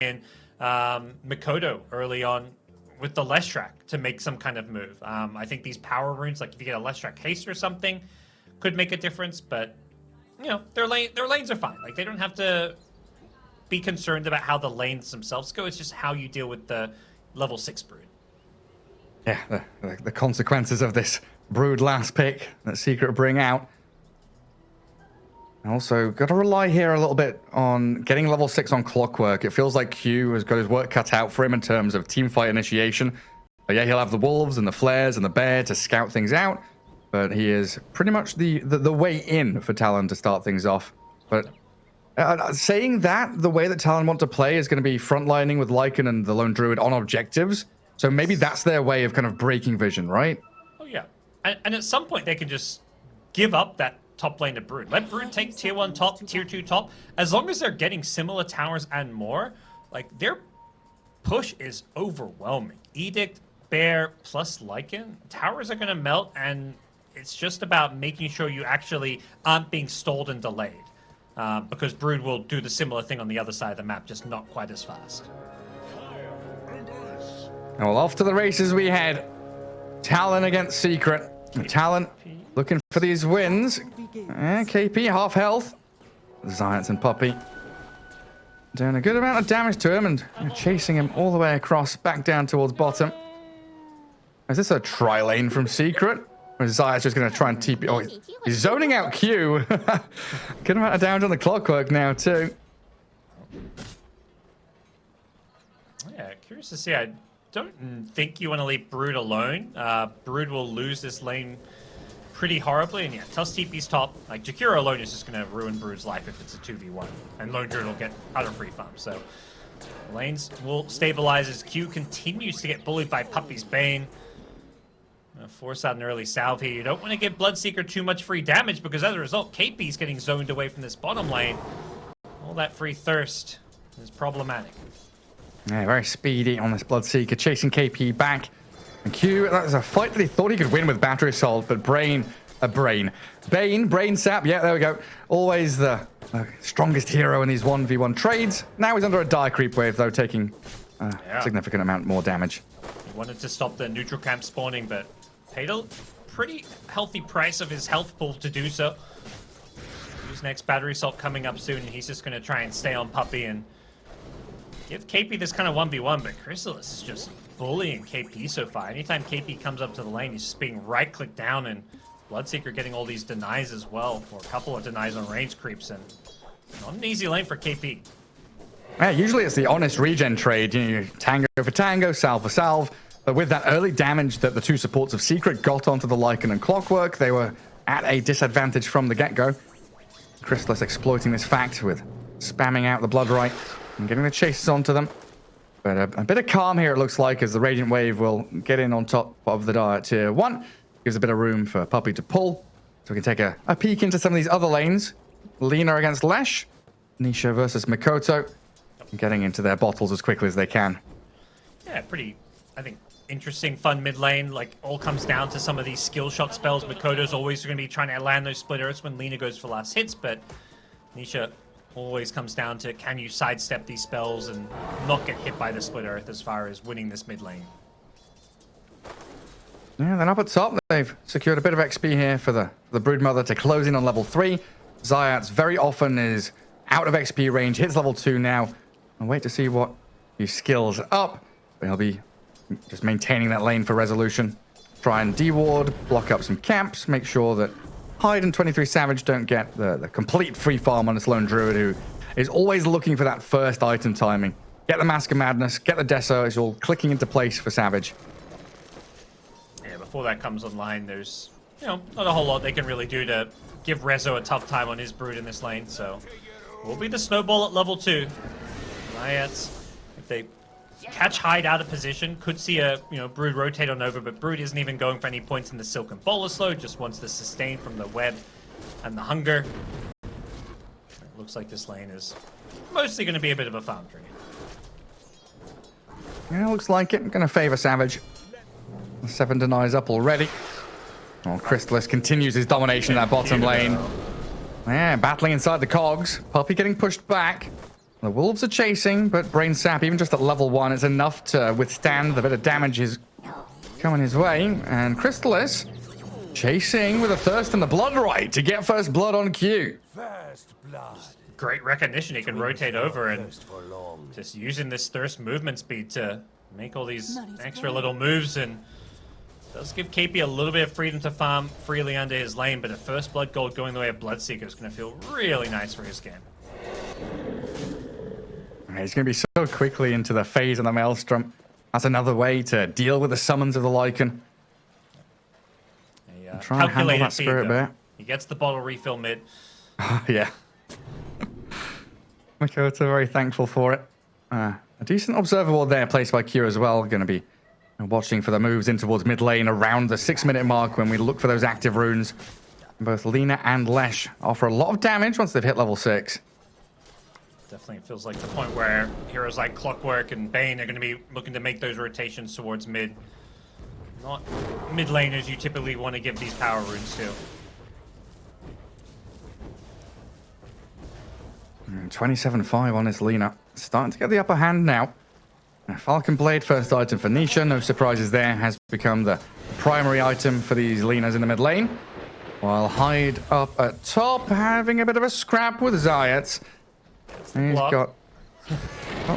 in Mikoto early on with the Leshrac to make some kind of move. I think these power runes, like if you get a Leshrac haste or something, could make a difference, but you know, their lanes are fine. Like they don't have to be concerned about how the lanes themselves go. It's just how you deal with the level 6 Brood. Yeah, the consequences of this Brood last pick that Secret bring out. Also, got to rely here a little bit on getting level 6 on Clockwork. It feels like Q has got his work cut out for him in terms of teamfight initiation. But yeah, he'll have the Wolves and the Flares and the Bear to scout things out. But he is pretty much the way in for Talon to start things off. But saying that, the way that Talon want to play is going to be frontlining with Lycan and the Lone Druid on objectives. So maybe that's their way of kind of breaking vision, right? Oh, yeah. And at some point, they can just give up that top lane to Brood. Let Brood take tier 1 top, tier 2 top. As long as they're getting similar towers and more, like their push is overwhelming. Edict, Bear, plus Lycan. Towers are going to melt, and it's just about making sure you actually aren't being stalled and delayed. Because Brood will do the similar thing on the other side of the map, just not quite as fast. Well, off to the races we head. Talon against Secret. Talon looking for these wins. KP half health. Zayats and Puppey doing a good amount of damage to him and chasing him all the way across, back down towards bottom. Is this a tri-lane from Secret? Or is Zayats just going to try and TP? Oh, he's zoning out Q. Good amount of damage on the Clockwork now, too. Yeah, curious to see. I don't think you want to leave Brood alone. Brood will lose this lane pretty horribly, and yeah, Tusk TP's top. Like, Jakiro alone is just going to ruin Brood's life if it's a 2v1, and Lone Druid will get utter free farm. So, lanes will stabilize as Q continues to get bullied by Puppey's Bane. Force out an early salve here. You don't want to give Bloodseeker too much free damage, because as a result, KP's getting zoned away from this bottom lane. All that free thirst is problematic. Yeah, very speedy on this Bloodseeker, chasing KP back. And Q, that was a fight that he thought he could win with Battery Assault, but Brain Sap, yeah, there we go. Always the strongest hero in these 1v1 trades. Now he's under a dire creep wave, though, taking a significant amount more damage. He wanted to stop the neutral camp spawning, but paid a pretty healthy price of his health pool to do so. His next Battery Assault coming up soon, and he's just going to try and stay on Puppey and give KP this kind of 1v1, but Chrysalis is just bullying KP so far. Anytime KP comes up to the lane, he's just being right-clicked down, and Bloodseeker getting all these denies as well, or a couple of denies on range creeps, and not an easy lane for KP. Yeah, usually it's the honest regen trade, you know, tango for tango, salve for salve, but with that early damage that the two supports of Secret got onto the Lycan and Clockwork, they were at a disadvantage from the get-go. Chrysalis exploiting this fact with spamming out the Bloodright and getting the chases onto them. But a bit of calm here, it looks like, as the Radiant Wave will get in on top of the dire tier 1. Gives a bit of room for Puppey to pull. So we can take a peek into some of these other lanes. Lina against Lesh. Nisha versus Mikoto. And getting into their bottles as quickly as they can. Yeah, pretty, I think, interesting, fun mid lane. Like, all comes down to some of these skill shot spells. Mikoto's always going to be trying to land those split earths when Lina goes for last hits, but Nisha always comes down to, can you sidestep these spells and not get hit by the split earth as far as winning this mid lane. Yeah, then up at top, they've secured a bit of XP here for the Broodmother to close in on level 3. Zayats very often is out of XP range, hits level 2 now. I'll wait to see what he skills up. But he'll be just maintaining that lane for resolution. Try and de-ward, block up some camps, make sure that Hyde and 23 Savage don't get the complete free farm on this Lone Druid, who is always looking for that first item timing. Get the Mask of Madness, get the Deso, it's all clicking into place for Savage. Yeah, before that comes online, there's, you know, not a whole lot they can really do to give Rezo a tough time on his Brood in this lane, so will be the snowball at level 2. Zayats, if they catch Hyde out of position, could see a, you know, Brood rotate on over, but Brood isn't even going for any points in the Silken Bolus load, just wants the sustain from the web and the hunger. It looks like this lane is mostly going to be a bit of a farm tree. Yeah, looks like it. I'm going to favor Savage. 7 denies up already. Oh, Chrysalis continues his domination in that bottom lane. Yeah, battling inside the cogs. Puppey getting pushed back. The Wolves are chasing, but Brain Sap, even just at level 1, is enough to withstand the bit of damage is coming his way. And Crystalis chasing with a Thirst and the Blood Right to get first blood on Q. First blood. Great recognition. He can rotate over and just using this Thirst movement speed to make all these extra little moves, and does give KP a little bit of freedom to farm freely under his lane, but a first blood gold going the way of Bloodseeker is going to feel really nice for his game. He's going to be so quickly into the phase of the Maelstrom. That's another way to deal with the summons of the Lycan. Try and handle that Spirit Bear. He gets the bottle refill mid. Yeah. Makoto very thankful for it. A decent observer ward there placed by Q as well. Going to be watching for the moves in towards mid lane around the 6-minute mark when we look for those active runes. Both Lina and Lesh offer a lot of damage once they've hit level 6. Definitely feels like the point where heroes like Clockwork and Bane are going to be looking to make those rotations towards mid. Not mid laners you typically want to give these power runes to. 27-5 on this Lina. Starting to get the upper hand now. Falcon Blade, first item for Nisha. No surprises there. Has become the primary item for these Linas in the mid lane. While Hyde up at top, having a bit of a scrap with Zayat. He's got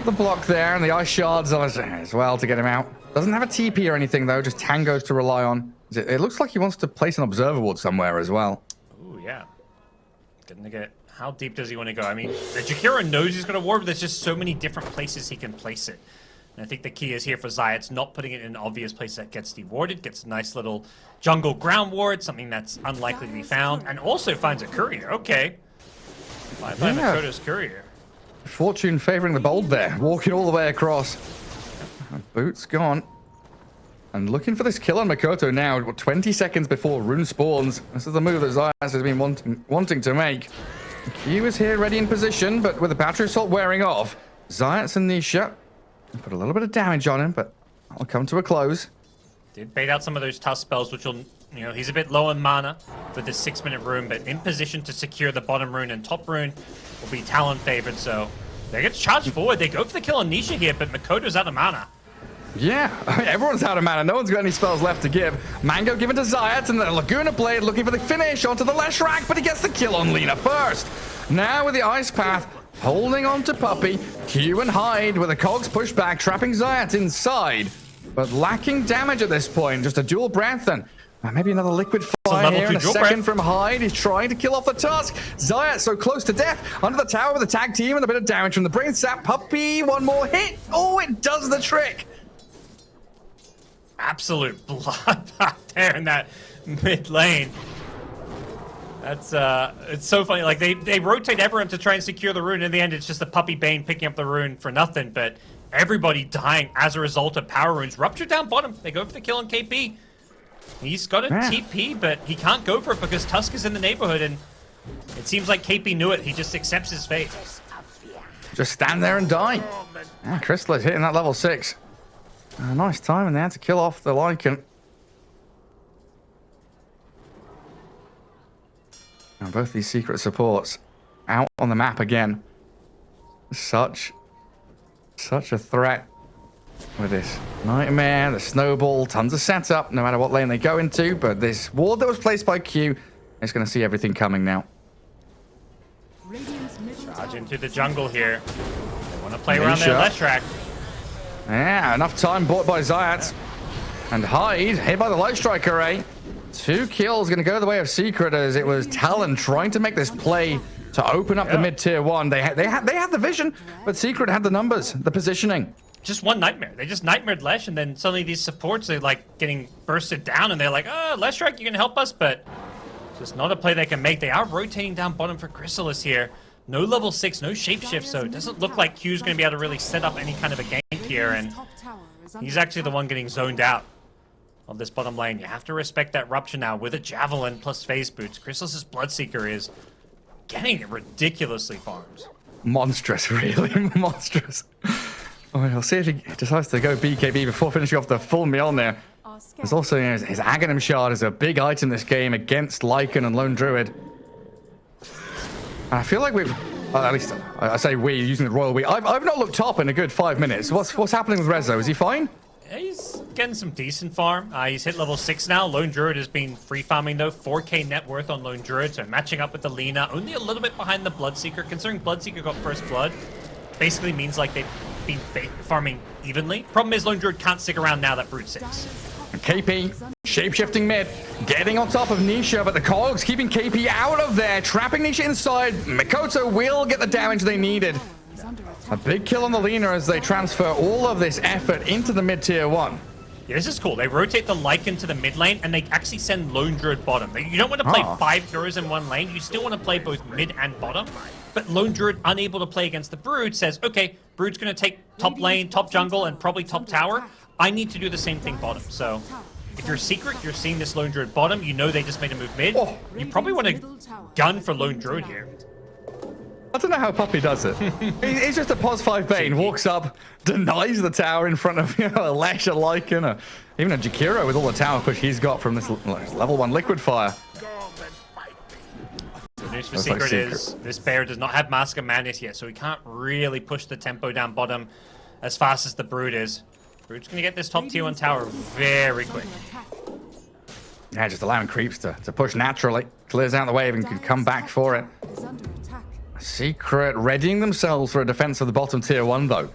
the block there, and the ice shards as well to get him out. Doesn't have a TP or anything, though, just tangos to rely on. It looks like he wants to place an observer ward somewhere as well. Ooh, yeah. Gonna get... How deep does he want to go? I mean, Jakiro knows he's going to ward, but there's just so many different places he can place it. And I think the key is here for Zayat, not putting it in an obvious place that gets dewarded, gets a nice little jungle ground ward, something that's unlikely to be found, and also finds a courier. Okay. Bye-bye Makoto's courier. Fortune favoring the bold there, walking all the way across. Boots gone. And looking for this kill on Makoto now, 20 seconds before rune spawns. This is the move that Zayat has been wanting to make. Q is here ready in position, but with the battery assault wearing off, Zayat and Nisha put a little bit of damage on him, but that'll come to a close. Did bait out some of those tough spells, which will, you know, he's a bit low in mana for this 6-minute rune, but in position to secure the bottom rune, and top rune will be Talon favored, so they get charged forward. They go for the kill on Nisha here, but Makoto's out of mana. Yeah, everyone's out of mana. No one's got any spells left to give. Mango given to Zayat, and the Laguna Blade looking for the finish onto the Leshrac, but he gets the kill on Lina first. Now with the Ice Path, holding on to Puppey, Q and Hyde with the cogs pushed back, trapping Zayat inside, but lacking damage at this point. Just a dual breath and maybe another liquid fire here in a second from Hyde. He's trying to kill off the Tusk. Zayat so close to death under the tower with a tag team and a bit of damage from the Brain Sap. Puppey, one more hit. Oh, it does the trick. Absolute bloodbath there in that mid lane. That's it's so funny. Like they rotate everyone to try and secure the rune. In the end, it's just the Puppey Bane picking up the rune for nothing. But everybody dying as a result of power runes. Rupture down bottom. They go for the kill on KP. He's got a TP, but he can't go for it because Tusk is in the neighborhood, and it seems like KP knew it. He just accepts his fate. Just stand there and die. Crystalis hitting that level 6. Nice time in there to kill off the Lycan. Now both these secret supports out on the map again. Such a threat with this Nightmare, the Snowball, tons of setup, no matter what lane they go into. But this ward that was placed by Q is going to see everything coming now. Charge into the jungle here. They want to play around their Leshrac. Yeah, enough time bought by Zayat. And Hyde, hit by the Light Strike array. 2 kills going to go the way of Secret, as it was Talon trying to make this play to open up the mid-tier 1. They had the vision, but Secret had the numbers, the positioning. Just one Nightmare. They just Nightmared Lesh, and then suddenly these supports are like getting bursted down, and they're like, oh, Leshrac, you can help us, but it's just not a play they can make. They are rotating down bottom for Crystalis here. No level 6, no shapeshift, so it doesn't look like Q's going to be able to really set up any kind of a gank here, and he's actually the one getting zoned out of this bottom lane. You have to respect that Rupture now with a Javelin plus Phase Boots. Crystalis' Bloodseeker is getting ridiculously farmed. Monstrous, really monstrous. We'll see if he decides to go BKB before finishing off the full Mjolnir. There's also, you know, his Aghanim Shard is a big item this game against Lycan and Lone Druid. And I feel like we've At least I say we, using the royal we. I've not looked top in a good 5 minutes. What's happening with Rezo? Is he fine? Yeah, he's getting some decent farm. He's hit level 6 now. Lone Druid has been free farming though. 4k net worth on Lone Druid, so matching up with the Lina. Only a little bit behind the Bloodseeker. Considering Bloodseeker got first blood, basically means like they've been farming evenly. Problem is Lone Druid can't stick around now that Brood 6. KP, shape-shifting mid, getting on top of Nisha, but the Cogs keeping KP out of there, trapping Nisha inside. Mikoto will get the damage they needed. A big kill on the Lina as they transfer all of this effort into the mid-tier 1. Yeah, this is cool. They rotate the Lycan to the mid lane, and they actually send Lone Druid bottom. You don't want to play 5 heroes in one lane. You still want to play both mid and bottom. But Lone Druid, unable to play against the Brood, says, okay, Brood's going to take top lane, top jungle, and probably top tower. I need to do the same thing bottom. So if you're Secret, you're seeing this Lone Druid bottom. You know they just made a move mid. You probably want to gun for Lone Druid here. I don't know how Puppey does it. He's just a pos 5 Bane, walks up, denies the tower in front of a Lash, a Lycan, or even a Jakiro with all the tower push he's got from this level 1 Liquid Fire. The news for Secret is this bear does not have Mask of Madness yet, so he can't really push the tempo down bottom as fast as the Brood is. Brood's going to get this top tier 1 tower very quick. Yeah, just allowing creeps to push naturally. Clears out the wave and can come back for it. Secret readying themselves for a defense of the bottom tier 1 though.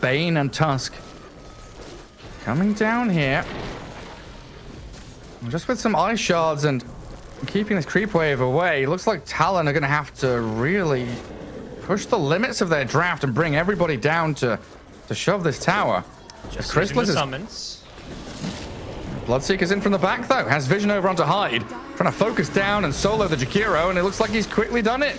Bane and Tusk coming down here. Just with some ice shards and keeping this creep wave away. Looks like Talon are going to have to really push the limits of their draft and bring everybody down to shove this tower. Just Chrysalis the summons. Bloodseeker's in from the back though. Has vision over onto Hyde. Trying to focus down and solo the Jakiro, and it looks like he's quickly done it.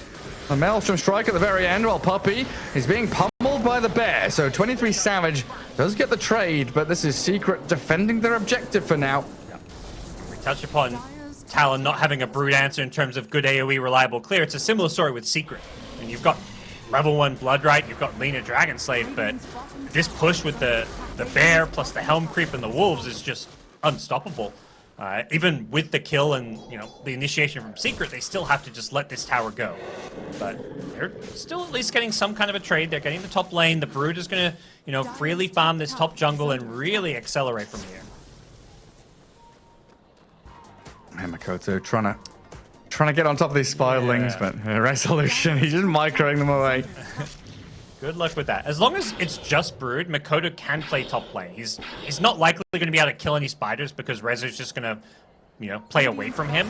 A Maelstrom strike at the very end while Puppey is being pummeled by the bear. So 23 Savage does get the trade, but this is Secret defending their objective for now. We touch upon Talon not having a Brood answer in terms of good AoE reliable clear. It's a similar story with Secret. And you've got level 1 Bloodright, you've got Lina Dragon Slave, but this push with the bear plus the Helm Creep and the Wolves is just unstoppable. Even with the kill and the initiation from Secret, they still have to just let this tower go. But they're still at least getting some kind of a trade. They're getting the top lane. The Brood is going to, freely farm this top jungle and really accelerate from here. And Makoto trying to get on top of these spiralings, but resolution, he's just microing them away. Good luck with that. As long as it's just Brood, Makoto can play top lane. He's not likely going to be able to kill any spiders because Rezo's just going to, play away from him.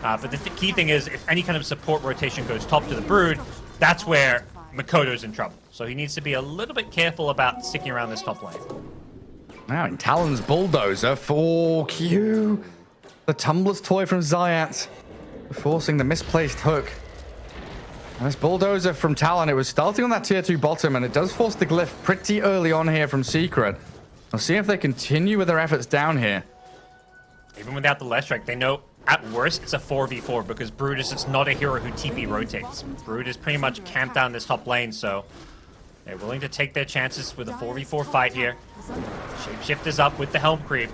But the key thing is, if any kind of support rotation goes top to the Brood, that's where Makoto's in trouble. So he needs to be a little bit careful about sticking around this top lane. Now in Talon's Bulldozer for Q. The Tumbler's toy from Zayat, forcing the misplaced hook. And this Bulldozer from Talon, it was starting on that tier 2 bottom, and it does force the glyph pretty early on here from Secret. We'll see if they continue with their efforts down here. Even without the last strike, they know at worst it's a 4v4 because Brood is just not a hero who TP rotates. Brood is pretty much camped down this top lane, so they're willing to take their chances with a 4v4 fight here. Shapeshifters up with the Helm Creep.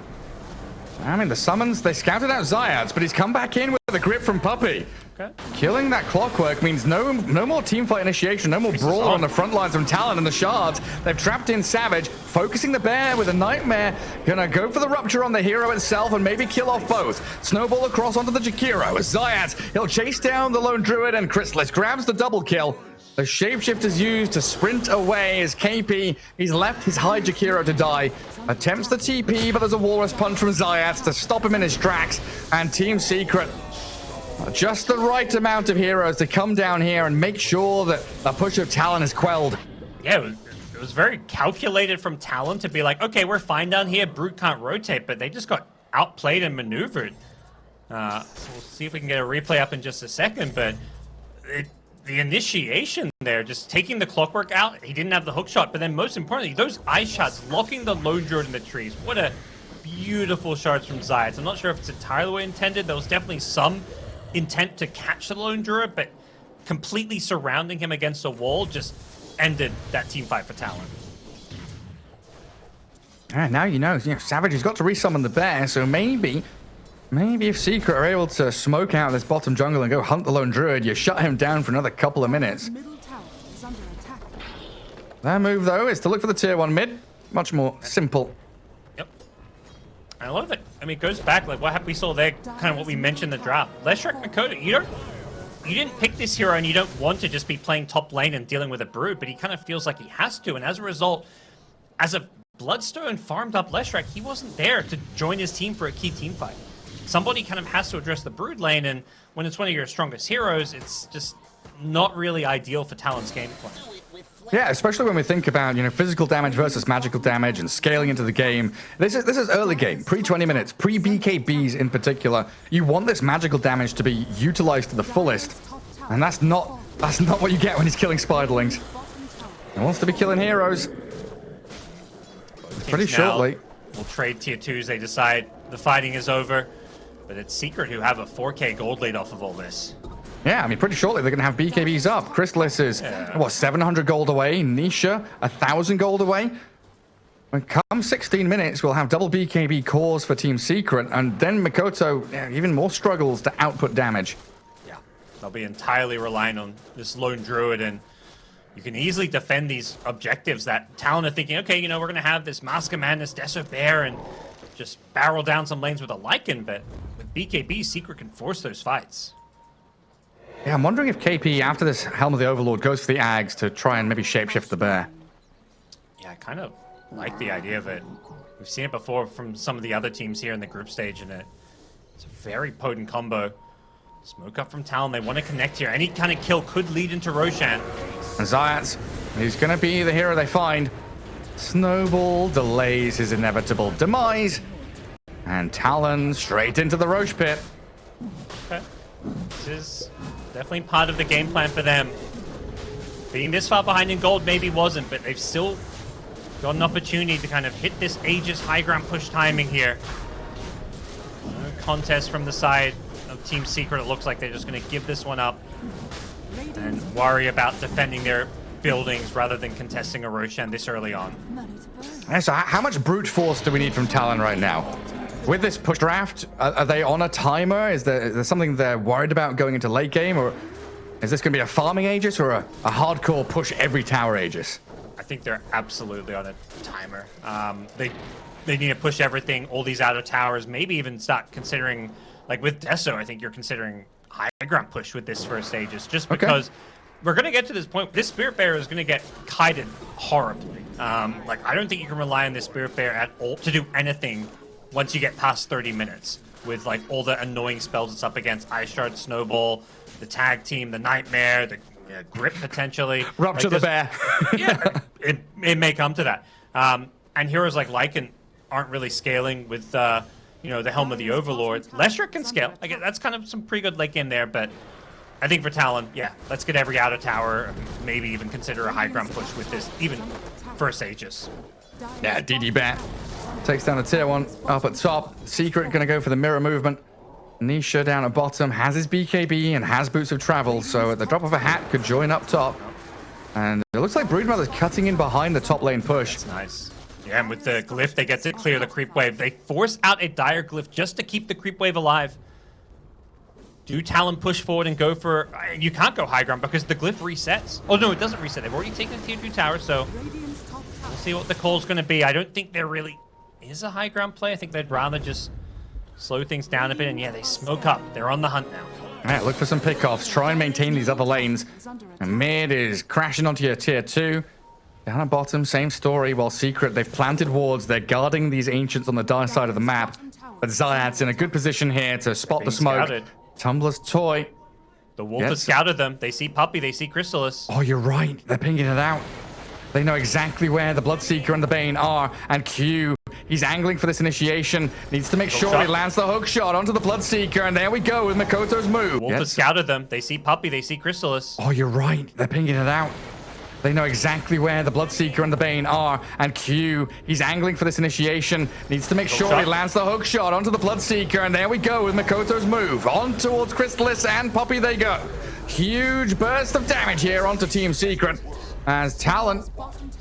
I mean, the summons, they scouted out Zayats, but he's come back in with a grip from Puppey. Okay. Killing that clockwork means no more teamfight initiation, no more brawler on the front lines from Talon and the shards. They've trapped in Savage, focusing the bear with a Nightmare. Gonna go for the rupture on the hero itself and maybe kill off both. Snowball across onto the Jakiro. Zayat, he'll chase down the Lone Druid, and Chrysalis grabs the double kill. The shapeshift is used to sprint away as KP, he's left his high Jakiro to die. Attempts the TP, but there's a Walrus Punch from Zayat to stop him in his tracks. And Team Secret, just the right amount of heroes to come down here and make sure that the push of Talon is quelled. Yeah, it was very calculated from Talon to be like, okay, we're fine down here, Brood can't rotate, but they just got outplayed and maneuvered. So we'll see if we can get a replay up in just a second, but the initiation there, just taking the clockwork out, he didn't have the hook shot, but then most importantly, those ice shots locking the Lone Druid in the trees. What a beautiful shards from Zayat. I'm not sure if it's entirely what intended. There was definitely some intent to catch the Lone Druid, but completely surrounding him against a wall just ended that team fight for Talon. And now you know Savage has got to resummon the bear, so maybe if Secret are able to smoke out this bottom jungle and go hunt the Lone Druid, you shut him down for another couple of minutes. Their move, though, is to look for the tier 1 mid. Much more simple. Yep. I love it. I mean, it goes back, like, what we saw there, kind of what we mentioned in the draft. Leshrac Mikoto, you didn't pick this hero and you don't want to just be playing top lane and dealing with a Brood, but he kind of feels like he has to, and as a result, as a Bloodstone farmed up Leshrac, he wasn't there to join his team for a key team fight. Somebody kind of has to address the Brood lane, and when it's one of your strongest heroes, it's just not really ideal for Talon's game plan. Yeah, especially when we think about, physical damage versus magical damage and scaling into the game. This is early game, pre-20 minutes, pre-BKBs in particular. You want this magical damage to be utilized to the fullest, and that's not what you get when he's killing Spiderlings. He wants to be killing heroes. Pretty shortly. We'll trade tier 2s. They decide the fighting is over, but it's Secret who have a 4K gold lead off of all this. Yeah, I mean, pretty shortly they're going to have BKBs up. Crystallis is, 700 gold away. Nisha, 1,000 gold away. When come 16 minutes, we'll have double BKB cores for Team Secret, and then Mikoto, even more struggles to output damage. Yeah, they'll be entirely relying on this lone druid, and you can easily defend these objectives that Talon are thinking, okay, we're going to have this Mask of Madness, Desert Bear, and just barrel down some lanes with a Lycan, but with BKB, Secret can force those fights. Yeah, I'm wondering if KP, after this Helm of the Overlord, goes for the Ags to try and maybe shapeshift the bear. Yeah, I kind of like the idea of it. We've seen it before from some of the other teams here in the group stage, and it's a very potent combo. Smoke up from Talon, they want to connect here. Any kind of kill could lead into Roshan. And Zayat, he's going to be the hero they find. Snowball delays his inevitable demise. And Talon straight into the Roche pit. Okay. This is definitely part of the game plan for them. Being this far behind in gold maybe wasn't, but they've still got an opportunity to kind of hit this Aegis high ground push timing here. No contest from the side of Team Secret. It looks like they're just going to give this one up and worry about defending their buildings rather than contesting a Roshan this early on. Yeah, so how much brute force do we need from Talon right now? With this push draft, are they on a timer? Is there something they're worried about going into late game? Or is this going to be a farming Aegis or a hardcore push every tower Aegis? I think they're absolutely on a timer. They need to push everything, all these outer towers, maybe even start considering, like with Deso, I think you're considering high ground push with this first Aegis, just because we're going to get to this point. This Spirit Bearer is going to get kited horribly. Like, I don't think you can rely on this Spirit Bearer at all to do anything once you get past 30 minutes with like all the annoying spells it's up against. Ice Shard, Snowball, the tag team, the Nightmare, the grip potentially. Rupture the bear. Yeah, it may come to that. And heroes like Lycan aren't really scaling with the Helm of the Overlord. Leshrac can scale. Like, that's kind of some pretty good late game there, but I think for Talon, yeah, let's get every outer tower, maybe even consider a high ground push with this, even first Aegis. Yeah, DD Bat takes down the tier 1 up at top. Secret going to go for the mirror movement. Nisha down at bottom has his BKB and has Boots of Travel, so at the drop of a hat could join up top. And it looks like Broodmother's cutting in behind the top lane push. That's nice. Yeah, and with the glyph, they get to clear the creep wave. They force out a dire glyph just to keep the creep wave alive. Do Talon push forward and go for... You can't go high ground because the glyph resets. Oh, no, it doesn't reset. They've already taken the tier 2 tower, so we'll see what the call's going to be. I don't think there really is a high ground play. I think they'd rather just slow things down a bit, and yeah, they smoke up. They're on the hunt now. Yeah, look for some pickoffs. Try and maintain these other lanes. And mid is crashing onto your tier 2. Down at bottom, same story. While Secret, they've planted wards. They're guarding these ancients on the dark side of the map. But Zayat's in a good position here to spot the smoke. Scouted. Tumbler's toy. The wolf has scouted them. They see Puppy. They see Crystallis. Oh, you're right. They're pinging it out. They know exactly where the Bloodseeker and the Bane are. And Q, he's angling for this initiation. Needs to make sure he lands the hook shot onto the Bloodseeker. And there we go with Mikoto's move. Wolf has scouted them. They see Puppy. They see Crystallis. Oh, you're right. They're pinging it out. They know exactly where the Bloodseeker and the Bane are. And Q, he's angling for this initiation. Needs to make sure he lands the hook shot onto the Bloodseeker. And there we go with Mikoto's move. On towards Crystallis and Poppy they go. Huge burst of damage here onto Team Secret. As Talon,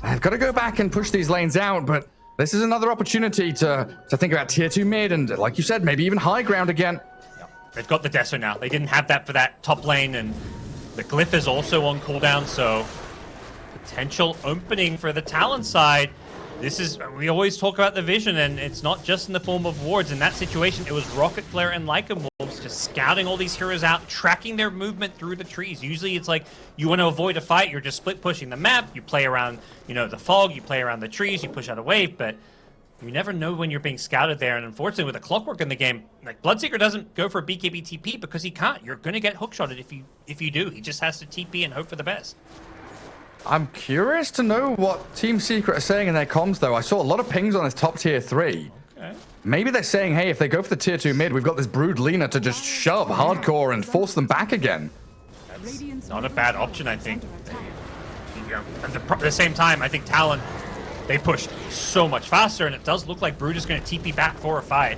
I've got to go back and push these lanes out. But this is another opportunity to think about tier 2 mid. And like you said, maybe even high ground again. They've got the Deso now. They didn't have that for that top lane. And the glyph is also on cooldown, so... potential opening for the Talon side. This is, we always talk about the vision, and it's not just in the form of wards. In that situation, it was Rocket Flare and Lycan Wolves just scouting all these heroes out, tracking their movement through the trees. Usually it's like, you want to avoid a fight, you're just split pushing the map, you play around, you know, the fog, you play around the trees, you push out a wave, but you never know when you're being scouted there. And unfortunately, with the clockwork in the game, like Bloodseeker doesn't go for a BKB TP because he can't. You're going to get hookshotted if you do. He just has to TP and hope for the best. I'm curious to know what Team Secret are saying in their comms, though. I saw a lot of pings on this top tier 3. Okay. Maybe they're saying, hey, if they go for the tier 2 mid, we've got this Brood Lina to just shove hardcore and force them back again. That's not a bad option, I think. You know, at the same time, I think Talon, they pushed so much faster, and it does look like Brood is going to TP back for a fight.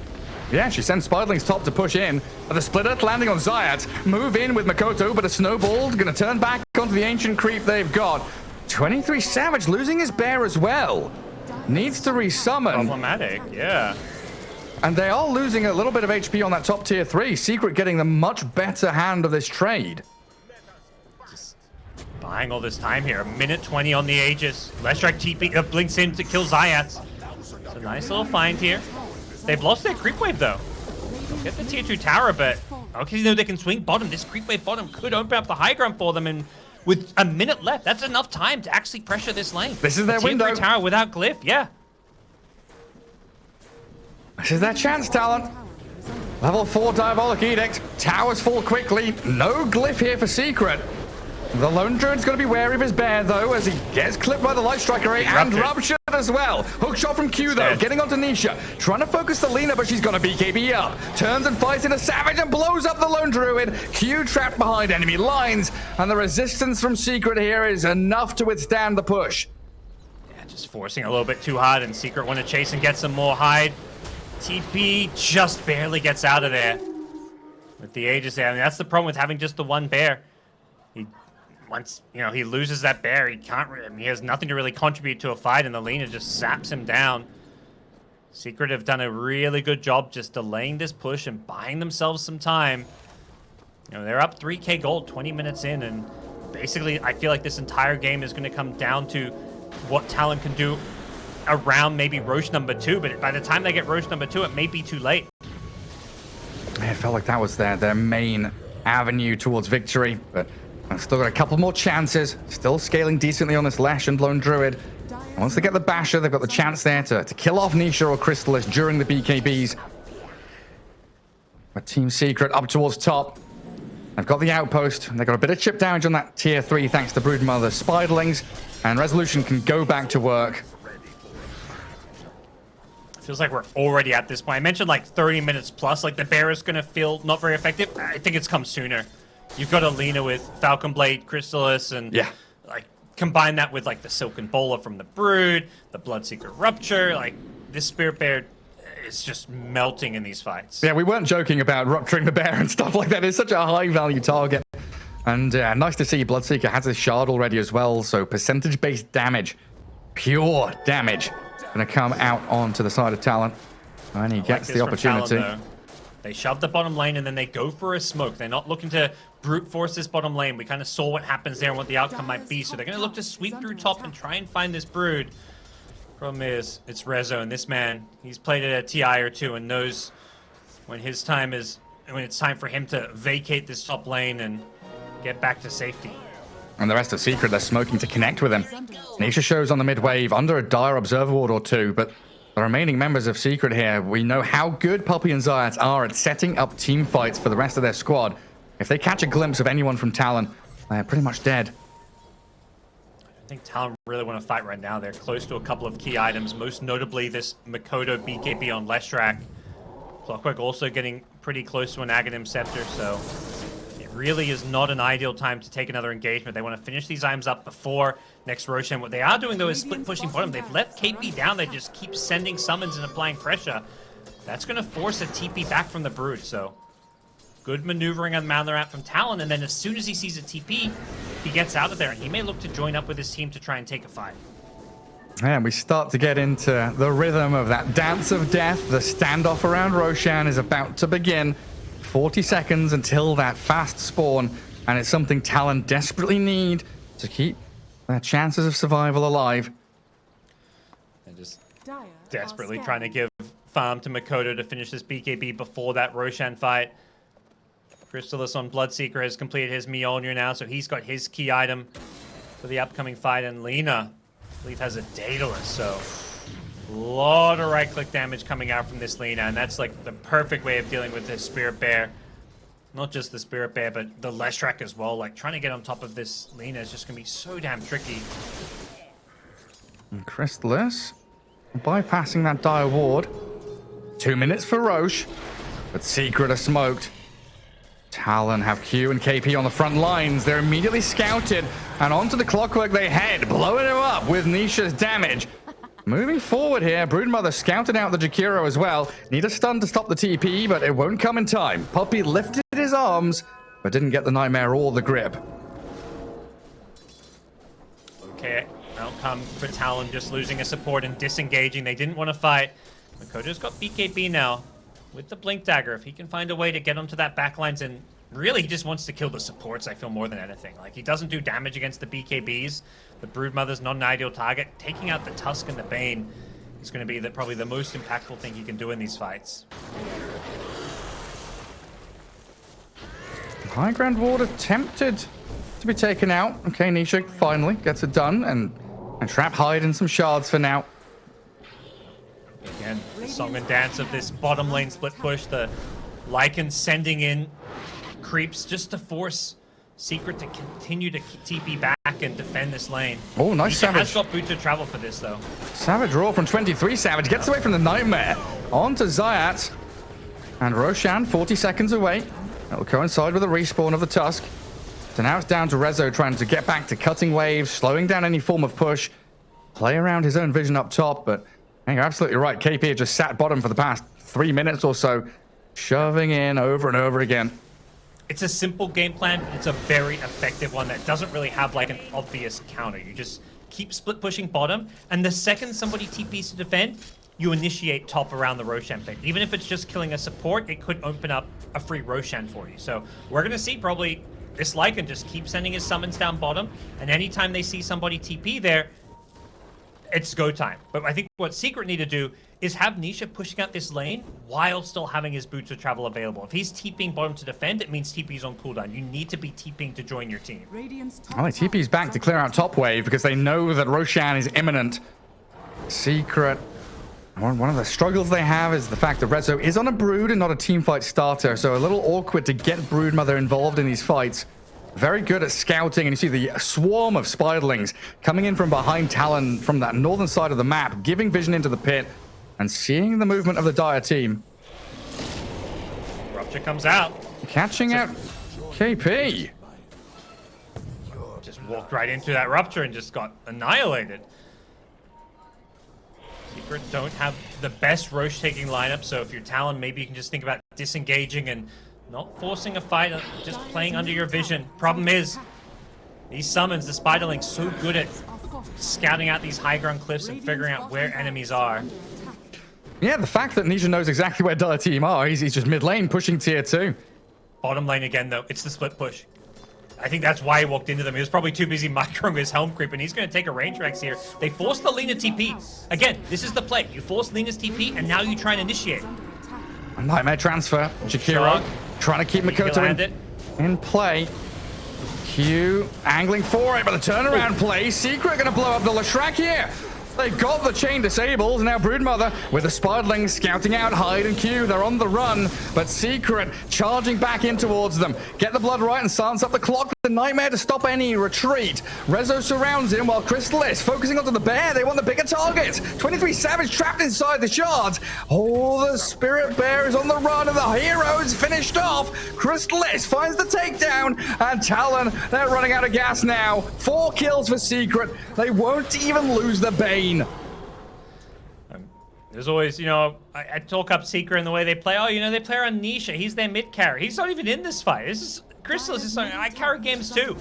Yeah, she sends Spiderlings top to push in. But the Split Earth landing on Zayat. Move in with Makoto, but a Snowball going to turn back onto the ancient creep they've got. 23 Savage losing his bear as well. Needs to resummon. Problematic, yeah. And they are losing a little bit of HP on that top tier 3. Secret getting the much better hand of this trade. Just buying all this time here. A minute 20 on the Aegis. Leshrac TP blinks in to kill Zayat. It's a nice little find here. They've lost their creep wave though. They'll get the tier 2 tower, but okay, you know they can swing bottom. This creep wave bottom could open up the high ground for them, and with a minute left, that's enough time to actually pressure this lane. This is their window. Tier 3 tower without glyph, yeah. This is their chance, Talon. Level 4 Diabolic Edict. Towers fall quickly. No glyph here for Secret. The Lone Druid's going to be wary of his bear, though, as he gets clipped by the Light Striker and ruptured as well. Hook shot from Q, though, getting onto Nisha. Trying to focus the Lina, but she's going to BKB up. Turns and fights in a Savage and blows up the Lone Druid. Q trapped behind enemy lines, and the resistance from Secret here is enough to withstand the push. Yeah, just forcing a little bit too hard, and Secret want to chase and get some more hide. TP just barely gets out of there with the Aegis there. I mean, that's the problem with having just the one bear. Once, you know, he loses that bear, he can't, I mean, he has nothing to really contribute to a fight, and the Lina just zaps him down. Secret have done a really good job just delaying this push and buying themselves some time. You know, they're up 3k gold 20 minutes in, and basically I feel like this entire game is going to come down to what Talon can do around maybe Roche number 2, but by the time they get Roche number 2, it may be too late. It felt like that was their main avenue towards victory, but I've still got a couple more chances. Still scaling decently on this Lesh and Lone Druid. And once they get the Basher, they've got the chance there to kill off Nisha or Crystallis during the BKBs. But Team Secret up towards top. They've got the outpost. They've got a bit of chip damage on that tier 3 thanks to Broodmother's Spiderlings. And Resolution can go back to work. Feels like we're already at this point. I mentioned like 30 minutes plus. Like the bear is going to feel not very effective. I think it's come sooner. You've got Alina with Falcon Blade, Crystallis, and like combine that with like the Silken Bowler from the Brood, the Bloodseeker Rupture. Like this Spirit Bear is just melting in these fights. Yeah, we weren't joking about rupturing the bear and stuff like that. It's such a high value target. And nice to see Bloodseeker has his shard already as well. So percentage-based damage, pure damage, going to come out onto the side of Talon. And he gets the opportunity. Talon, they shove the bottom lane and then they go for a smoke. They're not looking to brute force this bottom lane. We kind of saw what happens there and what the outcome might be. So they're going to look to sweep through top and try and find this Brood. Problem is, it's Rezo, and this man, he's played at a TI or two and knows when it's time for him to vacate this top lane and get back to safety. And the rest of Secret, they're smoking to connect with him. Nisha shows on the mid wave under a dire Observer Ward or two, but the remaining members of Secret here, we know how good Puppey and Zayat are at setting up team fights for the rest of their squad. If they catch a glimpse of anyone from Talon, they're pretty much dead. I think Talon really want to fight right now. They're close to a couple of key items, most notably this Makoto BKB on Leshrac. Clockwork also getting pretty close to an Aghanim Scepter, so it really is not an ideal time to take another engagement. They want to finish these items up before next Roshan. What they are doing, though, is split pushing bottom. They've left KP down. They just keep sending summons and applying pressure. That's going to force a TP back from the Brood, so good maneuvering on Manlarat from Talon, and then as soon as he sees a TP, he gets out of there, and he may look to join up with his team to try and take a fight. And we start to get into the rhythm of that dance of death. The standoff around Roshan is about to begin. 40 seconds until that fast spawn, and it's something Talon desperately need to keep their chances of survival alive. And just desperately trying to give farm to Makoto to finish this BKB before that Roshan fight. Crystalis on Bloodseeker has completed his Mjolnir now, so he's got his key item for the upcoming fight. And Lina, I believe, has a Daedalus, so a lot of right-click damage coming out from this Lina, and that's like the perfect way of dealing with this Spirit Bear. Not just the Spirit Bear, but the Leshrac as well. Like, trying to get on top of this Lina is just going to be so damn tricky. And Crystalis bypassing that dire ward. 2 minutes for Roche, but Secret are smoked. Talon have Q and KP on the front lines. They're immediately scouted, and onto the Clockwork they head, blowing him up with Nisha's damage. Moving forward here, Broodmother scouted out the Jakiro as well. Need a stun to stop the TP, but it won't come in time. Puppey lifted his arms, but didn't get the Nightmare or the grip. Okay, outcome for Talon, just losing a support and disengaging. They didn't want to fight. Makoto's got BKB now with the Blink Dagger. If he can find a way to get onto that backlines, and really he just wants to kill the supports, I feel, more than anything. Like, he doesn't do damage against the BKBs. The Broodmother's not an ideal target. Taking out the Tusk and the Bane is going to be probably the most impactful thing he can do in these fights. High ground ward attempted to be taken out. Okay, Nisha finally gets it done, and trap hide in some shards for now. Again, the song and dance of this bottom lane split push. The Lycan sending in creeps just to force Secret to continue to TP back and defend this lane. Oh, nice Savage. Has got boots of travel for this, though. Savage roll from 23. Savage gets away from the Nightmare. On to Zayat. And Roshan, 40 seconds away. That'll coincide with the respawn of the Tusk. So now it's down to Rezo trying to get back to cutting waves, slowing down any form of push. Play around his own vision up top, but you're absolutely right. KP had just sat bottom for the past 3 minutes or so, shoving in over and over again. It's a simple game plan, but it's a very effective one that doesn't really have like an obvious counter. You just keep split pushing bottom, and the second somebody TPs to defend, you initiate top around the Roshan thing. Even if it's just killing a support, it could open up a free Roshan for you. So we're going to see probably this Lycan just keep sending his summons down bottom, and anytime they see somebody TP there, it's go time. But I think what Secret need to do is have Nisha pushing out this lane while still having his boots of travel available. If he's TPing bottom to defend, it means TP's on cooldown. You need to be TPing to join your team. Well, TP's back to clear out top wave because they know that Roshan is imminent. Secret. One of the struggles they have is the fact that Rezo is on a Brood and not a teamfight starter, so a little awkward to get Broodmother involved in these fights. Very good at scouting, and you see the swarm of Spiderlings coming in from behind Talon from that northern side of the map, giving vision into the pit and seeing the movement of the Dire team. Rupture comes out. Catching out KP. Just walked right into that Rupture and just got annihilated. Secret don't have the best Roche-taking lineup, so if you're Talon, maybe you can just think about disengaging and not forcing a fight, just playing under your vision. Problem is, these summons, the Spiderlings, so good at scouting out these high ground cliffs and figuring out where enemies are. Yeah, the fact that Nisha knows exactly where Dire team are, he's just mid lane pushing tier 2. Bottom lane again, though. It's the split push. I think that's why he walked into them. He was probably too busy microing his Helm Creep, and he's going to take a range Rex here. They forced the Lina TP. Again, this is the play. You force Lina's TP, and now you try and initiate. A Nightmare transfer. Jakiro trying to keep Makoto in play. Q angling for it, but the turnaround play. Secret going to blow up the Leshrac here. They got the chain disabled. Now Broodmother with the Spiderlings scouting out Hyde and Q. They're on the run, but Secret charging back in towards them. Get the blood right and silence up the clock. The Nightmare to stop any retreat. Rezo surrounds him while Crystalis focusing onto the bear. They want the bigger targets. 23 Savage trapped inside the shards. Oh, the Spirit Bear is on the run and the hero is finished off. Crystalis finds the takedown, and Talon, they're running out of gas now. 4 kills for Secret. They won't even lose the Bane. There's always, you know, I talk up Secret and the way they play. Oh, you know, they play around Nisha. He's their mid carry. He's not even in this fight. This is Crystalis is something I carry games too.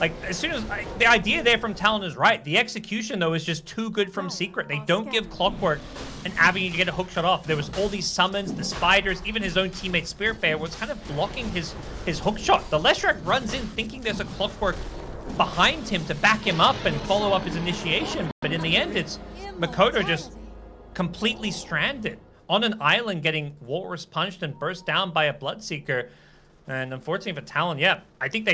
Like, as soon as the idea there from Talon is right. The execution though is just too good from Secret. They don't give Clockwork an avenue to get a hook shot off. There was all these summons, the spiders, even his own teammate Spirit Bear was kind of blocking his hook shot. The Leshrac runs in thinking there's a Clockwork behind him to back him up and follow up his initiation. But in the end, it's Mikoto just completely stranded on an island, getting walrus punched and burst down by a Bloodseeker. And unfortunately for Talon, yeah, I think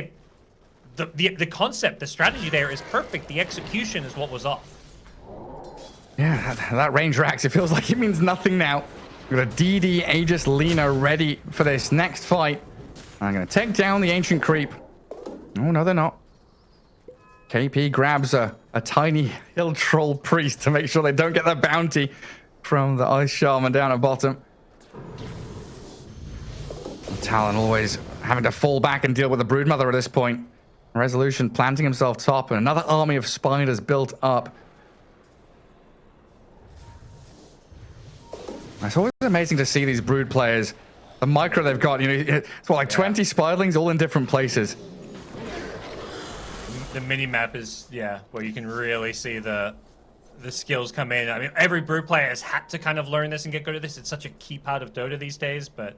the concept, the strategy there is perfect. The execution is what was off. Yeah, that range racks, it feels like it means nothing now. We've got a DD Aegis Lina ready for this next fight. I'm going to take down the Ancient Creep. Oh, no, they're not. KP grabs a tiny hill troll priest to make sure they don't get their bounty from the Ice Shaman down at bottom. Talon always having to fall back and deal with the Broodmother at this point. Resolution planting himself top, and another army of spiders built up. It's always amazing to see these Brood players. The micro they've got, you know, it's what, like 20 spiderlings all in different places. The mini-map is, yeah, where you can really see the skills come in. I mean, every Brood player has had to kind of learn this and get good at this. It's such a key part of Dota these days, but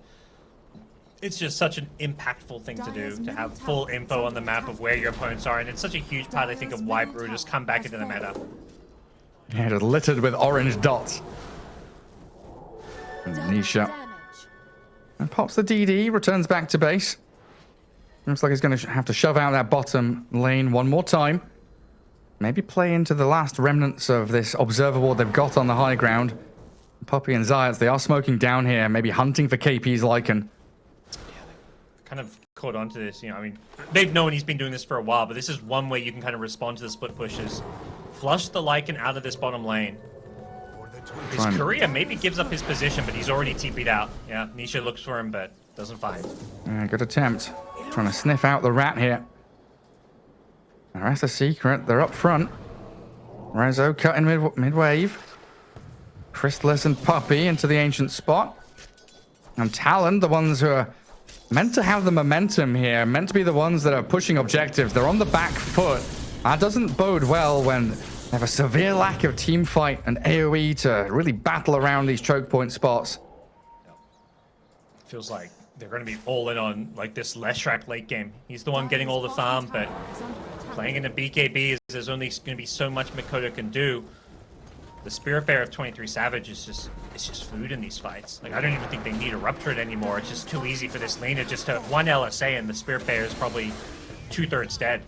it's just such an impactful thing to do, to have full info on the map of where your opponents are, and it's such a huge part, I think, of why Brood has come back into the meta. Yeah, just littered with orange dots. And Nisha. And pops the DD, returns back to base. Looks like he's going to have to shove out that bottom lane one more time. Maybe play into the last remnants of this observer ward they've got on the high ground. Poppy and Zayats, they are smoking down here, maybe hunting for KP's Lycan. Kind of caught on to this, you know, I mean, they've known he's been doing this for a while, but this is one way you can kind of respond to the split pushes. Flush the Lycan out of this bottom lane. His career maybe gives up his position, but he's already TP'd out. Yeah, Nisha looks for him, but doesn't find. Good attempt. Trying to sniff out the rat here. That's a secret. They're up front. Rezo cutting mid-wave. Chrysalis and Puppy into the ancient spot. And Talon, the ones who are meant to have the momentum here, meant to be the ones that are pushing objectives. They're on the back foot. That doesn't bode well when they have a severe lack of team fight and AoE to really battle around these choke point spots. Feels like they're going to be all in on like this Leshrac late game. He's the one getting all the farm, but playing in a BKB, there's only going to be so much Mikoto can do. The Spirit Bear of 23 Savage is just food in these fights. Like, I don't even think they need to rupture it anymore. It's just too easy for this Lina just to one LSA, and the Spirit Bear is probably 2/3 dead.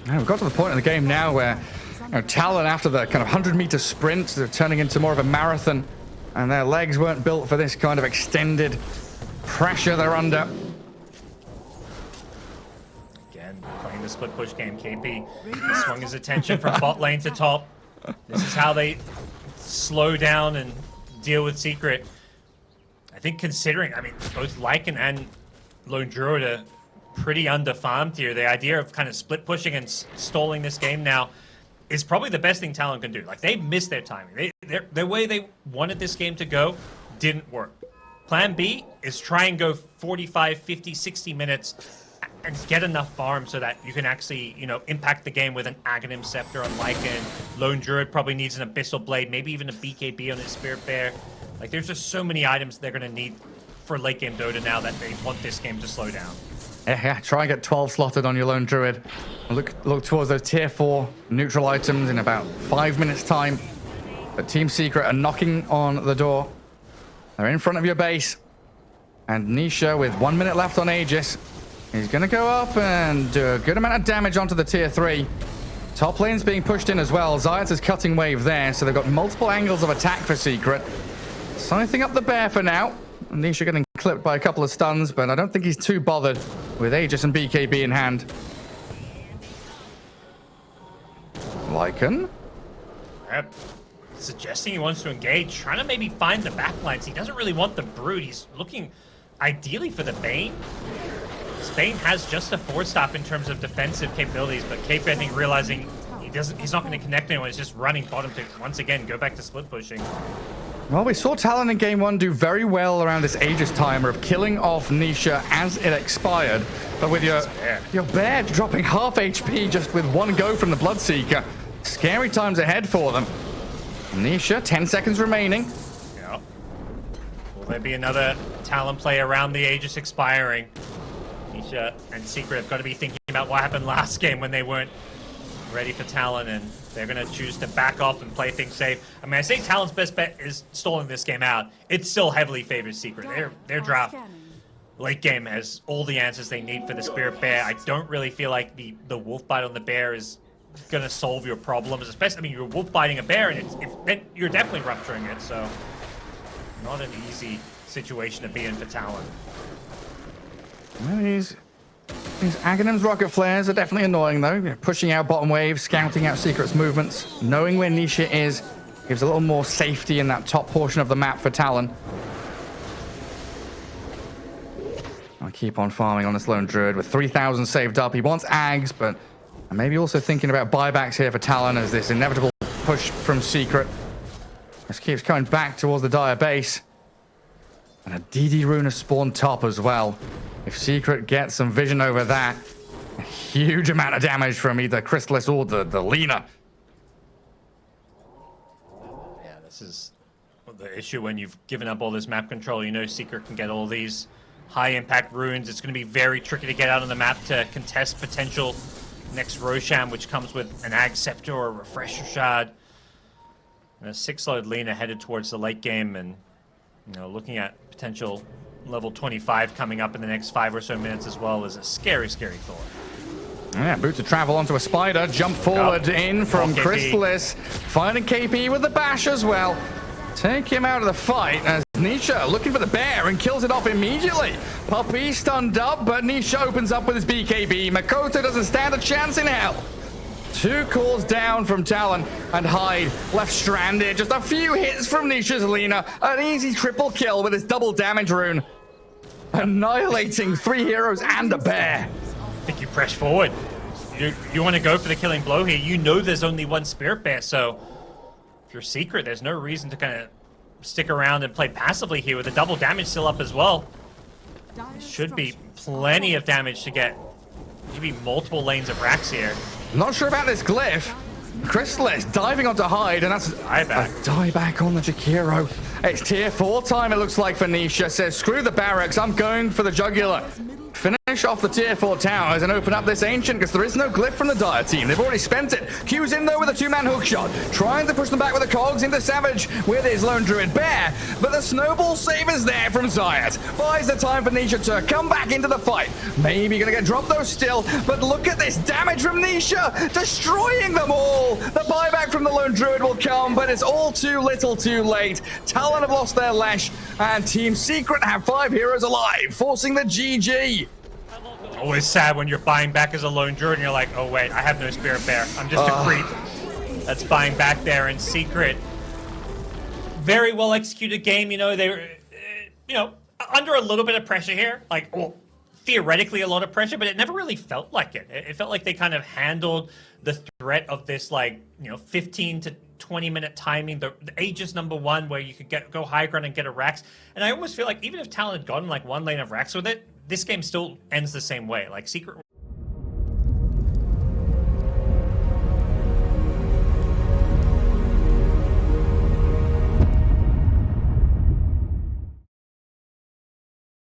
Now we've got to the point in the game now where, you know, Talon, after the kind of 100-meter sprint, they're turning into more of a marathon, and their legs weren't built for this kind of extended pressure they're under. Again, playing the split push game, KP swung his attention from bot lane to top. This is how they slow down and deal with Secret. I think considering, I mean, both Lycan and Lone Druid are pretty under-farmed here. The idea of kind of split pushing and stalling this game now is probably the best thing Talon can do. Like, they missed their timing. The way they wanted this game to go didn't work. Plan B is try and go 45, 50, 60 minutes and get enough farm so that you can actually, you know, impact the game with an Aghanim Scepter on Lycan. Lone Druid probably needs an Abyssal Blade, maybe even a BKB on his Spirit Bear. Like, there's just so many items they're going to need for late game Dota now that they want this game to slow down. Yeah, try and get 12 slotted on your Lone Druid. Look towards those tier 4 neutral items in about 5 minutes time. But Team Secret are knocking on the door. They're in front of your base. And Nisha, with 1 minute left on Aegis, he's going to go up and do a good amount of damage onto the tier 3. Top lane's being pushed in as well. Zayats is cutting wave there, so they've got multiple angles of attack for Secret. Scything up the bear for now. Nisha getting clipped by a couple of stuns, but I don't think he's too bothered with Aegis and BKB in hand. Lycan. Yep. Suggesting he wants to engage, trying to maybe find the backlines. He doesn't really want the Brood. He's looking ideally for the Bane. Bane has just a 4-stop in terms of defensive capabilities, but KP, I think, realizing he's not going to connect anyone. He's just running bottom to, once again, go back to split pushing. Well, we saw Talon in game 1 do very well around this Aegis timer of killing off Nisha as it expired. But with your bear dropping half HP just with one go from the Bloodseeker, scary times ahead for them. Nisha, 10 seconds remaining. Yeah. Will there be another Talon play around the Aegis expiring? Nisha and Secret have got to be thinking about what happened last game when they weren't ready for Talon, and they're going to choose to back off and play things safe. I mean, I say Talon's best bet is stalling this game out. It still heavily favors Secret. Their draft late game has all the answers they need for the Spirit Bear. I don't really feel like the wolf bite on the bear is going to solve your problems, especially, I mean, you're wolf biting a bear, and you're definitely rupturing it, so not an easy situation to be in for Talon. Well, these Aghanim's rocket flares are definitely annoying, though. Pushing out bottom wave, scouting out Secret's movements, knowing where Nisha is, gives a little more safety in that top portion of the map for Talon. I'll keep on farming on this lone druid with 3,000 saved up. He wants Ags, but maybe also thinking about buybacks here for Talon as this inevitable push from Secret. This keeps coming back towards the Dire base. And a DD rune has spawned top as well. If Secret gets some vision over that, a huge amount of damage from either Chrysalis or the Lina. Yeah, this is the issue when you've given up all this map control. You know Secret can get all these high impact runes. It's going to be very tricky to get out on the map to contest potential next Roshan, which comes with an Ag Scepter or a Refresher Shard. And a 6-load Lina headed towards the late game, and looking at potential level 25 coming up in the next 5 or so minutes as well is a scary, scary thought. Yeah, Boots to travel onto a spider, jump forward in from Chrysalis, finding KP with the bash as well. Take him out of the fight as Nisha looking for the bear and kills it off immediately. Puppy stunned up, but Nisha opens up with his BKB. Makoto doesn't stand a chance in hell. 2 calls down from Talon, and Hyde left stranded. Just a few hits from Nisha's Lina. An easy triple kill with his double damage rune. Annihilating 3 heroes and a bear. I think you press forward. You want to go for the killing blow here. You know there's only one Spirit Bear, so if you're Secret, there's no reason to kind of stick around and play passively here with the double damage still up as well. Should be plenty of damage to get maybe multiple lanes of racks here. Not sure about this glyph. Chrysalis diving onto Hyde, and that's a dieback on the Jakiro. It's tier 4 time, it looks like, for Nisha. Says, screw the barracks, I'm going for the jugular. Finish off the tier 4 towers and open up this Ancient, because there is no glyph from the Dire team. They've already spent it. Q's in, though, with a 2-man hookshot. Trying to push them back with the cogs into Savage with his lone druid bear. But the snowball save is there from Zayat. Buys the time for Nisha to come back into the fight. Maybe gonna get dropped, though, still. But look at this damage from Nisha. Destroying them all. The buyback from the lone druid will come, but it's all too little too late. Talon have lost their Lesh, and Team Secret have 5 heroes alive, forcing the GG. Always sad when you're buying back as a lone druid and you're like, oh wait, I have no Spirit Bear. I'm just a creep that's buying back there in Secret. Very well executed game. They were, under a little bit of pressure here. Like, well, theoretically a lot of pressure, but it never really felt like it. It felt like they kind of handled the threat of this, 15 to 20-minute timing, the Aegis #1, where you could go high ground and get a Rax. And I almost feel like even if Talon had gotten 1 lane of Rax with it, this game still ends the same way. Secret